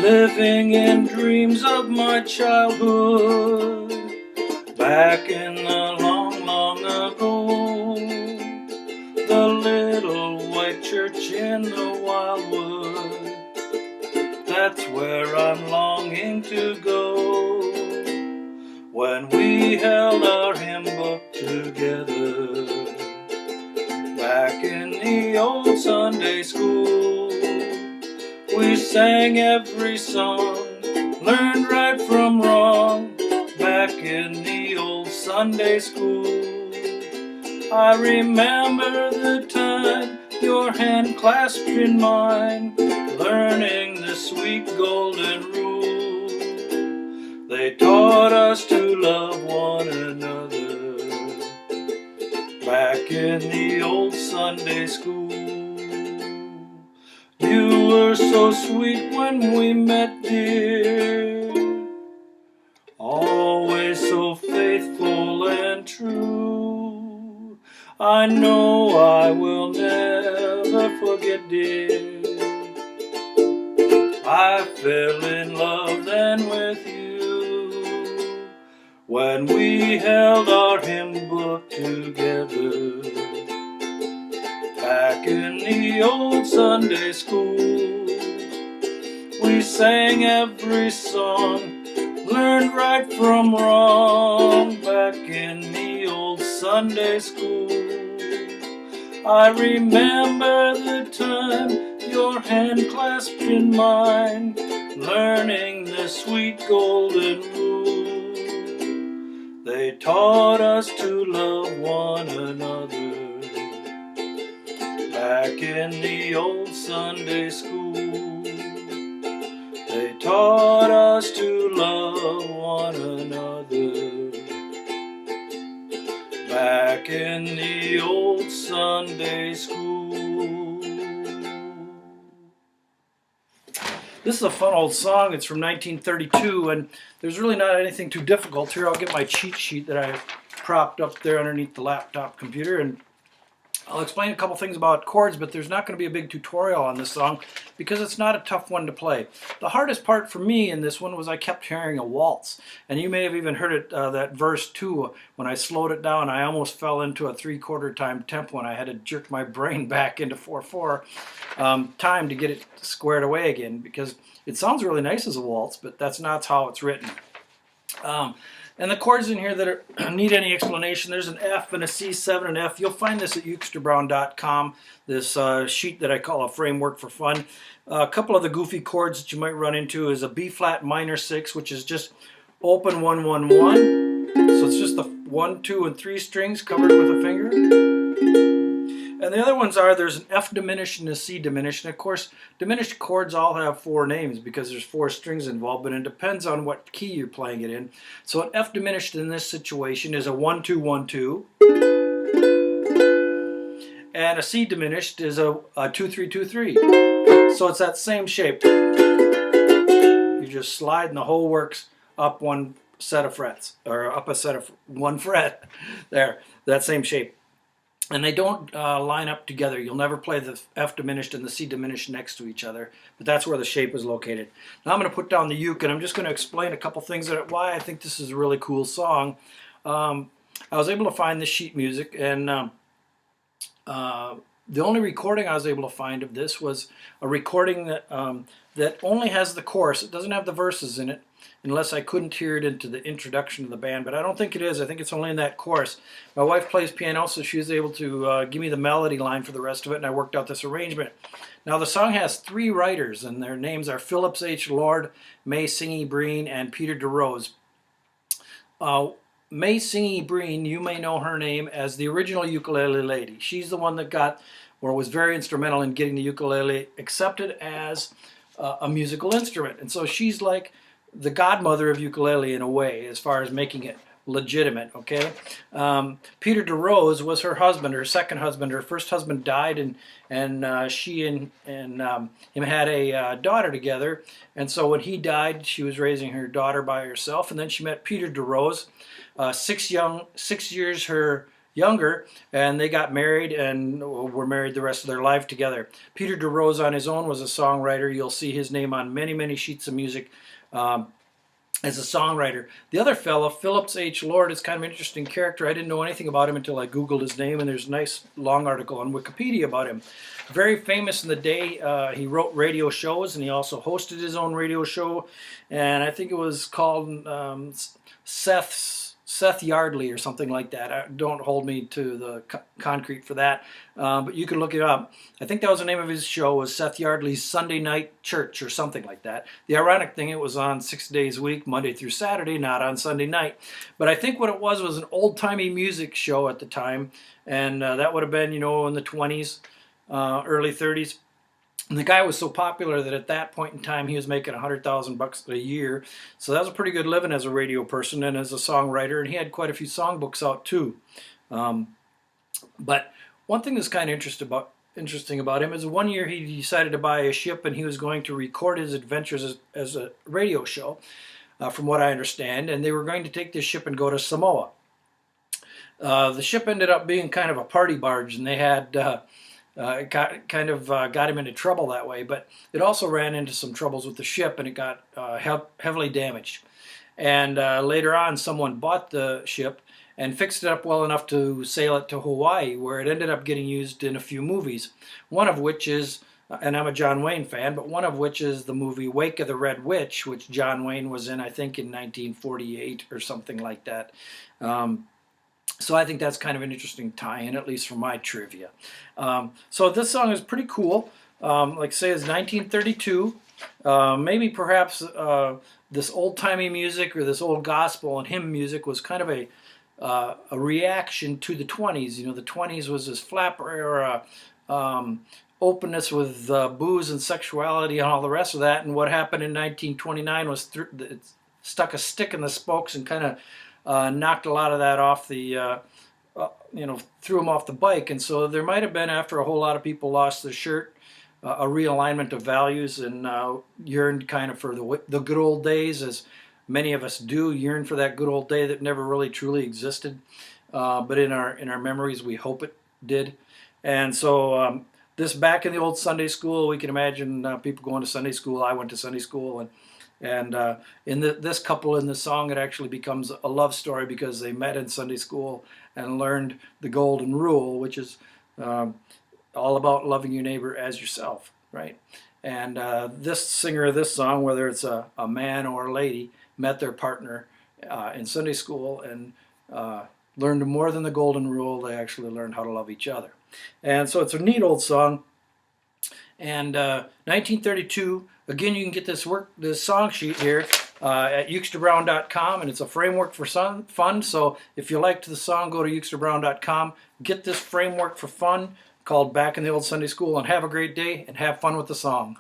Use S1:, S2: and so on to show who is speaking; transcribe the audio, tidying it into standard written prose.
S1: living in dreams of my childhood, back in the long, long ago. The little white church in the wildwood, that's where I'm longing to go. When we held our hymn book together, back in the old Sunday school, we sang every song, learned right from wrong, back in the old Sunday school. I remember the time your hand clasped in mine, learning the sweet golden rule. They taught us to love one another, back in the old Sunday school. You were so sweet when we met, dear, always so faithful and true. I know I will never forget, dear, I fell in love then with you, when we held our hymn book together, back in the old Sunday school. We sang every song, learned right from wrong, back in the old Sunday school. I remember the time your hand clasped in mine, learning the sweet golden rule. They taught us to love one another, back in the old Sunday school. They taught us to love one another, back in the old Sunday school. This is a fun old song. It's from 1932, and there's really not anything too difficult here. I'll get my cheat sheet that I propped up there underneath the laptop computer, and I'll explain a couple things about chords, but there's not going to be a big tutorial on this song because it's not a tough one to play. The hardest part for me in this one was I kept hearing a waltz, and you may have even heard it, that verse 2, when I slowed it down. I almost fell into a 3/4 time tempo, and I had to jerk my brain back into 4/4 time to get it squared away again, because it sounds really nice as a waltz, but that's not how it's written. And the chords in here that need any explanation, there's an F and a C7 and F. You'll find this at UkesterBrown.com, this sheet that I call a framework for fun. A couple of the goofy chords that you might run into is a B flat minor 6, which is just open 1, 1, 1. So it's just the 1, 2, and 3 strings covered with a finger. And the other ones are, there's an F diminished and a C diminished. And of course, diminished chords all have 4 names because there's 4 strings involved, but it depends on what key you're playing it in. So an F diminished in this situation is a 1, 2, 1, 2. And a C diminished is a 2, 3, 2, 3. So it's that same shape. You just slide and the whole works up one set of frets, or up a set of 1 fret. There, that same shape. And they don't line up together. You'll never play the F diminished and the C diminished next to each other, but that's where the shape is located. Now I'm going to put down the uke, and I'm just going to explain a couple things that why I think this is a really cool song. I was able to find this sheet music, and the only recording I was able to find of this was a recording that that only has the chorus. It doesn't have the verses in it, unless I couldn't hear it into the introduction of the band, but I don't think it is. I think it's only in that chorus. My wife plays piano, so she was able to give me the melody line for the rest of it, and I worked out this arrangement. Now the song has 3 writers, and their names are Phillips H, Lord, May Singhi, Breen, and Peter DeRose. May Singhi Breen, you may know her name as the original ukulele lady. She's the one that got, or was very instrumental in getting the ukulele accepted as a musical instrument. And so she's like the godmother of ukulele in a way, as far as making it legitimate, okay? Peter DeRose was her husband, her second husband. Her first husband died, and she and him had a daughter together. And so when he died, she was raising her daughter by herself, and then she met Peter DeRose, 6 years her younger, and they got married and were married the rest of their life together. Peter DeRose on his own was a songwriter. You'll see his name on many, many sheets of music. As a songwriter. The other fellow, Phillips H. is kind of an interesting character. I didn't know anything about him until I Googled his name, and there's a nice long article on Wikipedia about him. Very famous in the day. He wrote radio shows, and he also hosted his own radio show, and I think it was called Seth Yardley or something like that. Don't hold me to the concrete for that, but you can look it up. I think that was the name of his show, was Seth Yardley's Sunday Night Church or something like that. The ironic thing, it was on 6 days a week, Monday through Saturday, not on Sunday night. But I think what it was an old-timey music show at the time, and that would have been, in the 20s, early 30s. And the guy was so popular that at that point in time he was making $100,000 a year. So that was a pretty good living as a radio person and as a songwriter. And he had quite a few songbooks out too. But one thing that's kind of interesting about him is one year he decided to buy a ship and he was going to record his adventures as a radio show, from what I understand. And they were going to take this ship and go to Samoa. The ship ended up being kind of a party barge, and they had... it got him into trouble that way, but it also ran into some troubles with the ship, and it got heavily damaged. And later on, someone bought the ship and fixed it up well enough to sail it to Hawaii, where it ended up getting used in a few movies. One of which is, and I'm a John Wayne fan, but one of which is the movie Wake of the Red Witch, which John Wayne was in, I think, in 1948 or something like that. So I think that's kind of an interesting tie-in, at least for my trivia. So this song is pretty cool. Like I say, it's 1932. Maybe perhaps this old-timey music or this old gospel and hymn music was kind of a reaction to the 20s. The 20s was this flapper era, openness with booze and sexuality and all the rest of that. And what happened in 1929 was it stuck a stick in the spokes and kind of knocked a lot of that off the, threw them off the bike. And so there might have been, after a whole lot of people lost their shirt, a realignment of values and yearned kind of for the good old days, as many of us do, yearn for that good old day that never really truly existed. But in our memories, we hope it did. And so this back in the old Sunday school, we can imagine people going to Sunday school. I went to Sunday school, and in this couple in the song, it actually becomes a love story because they met in Sunday school and learned the golden rule, which is all about loving your neighbor as yourself, right? And this singer of this song, whether it's a man or a lady, met their partner in Sunday school and learned more than the golden rule. They actually learned how to love each other. And so it's a neat old song. And 1932, again, you can get this song sheet here at UkesterBrown.com, and it's a framework for fun. So if you liked the song, go to UkesterBrown.com, get this framework for fun called Back in the Old Sunday School, and have a great day and have fun with the song.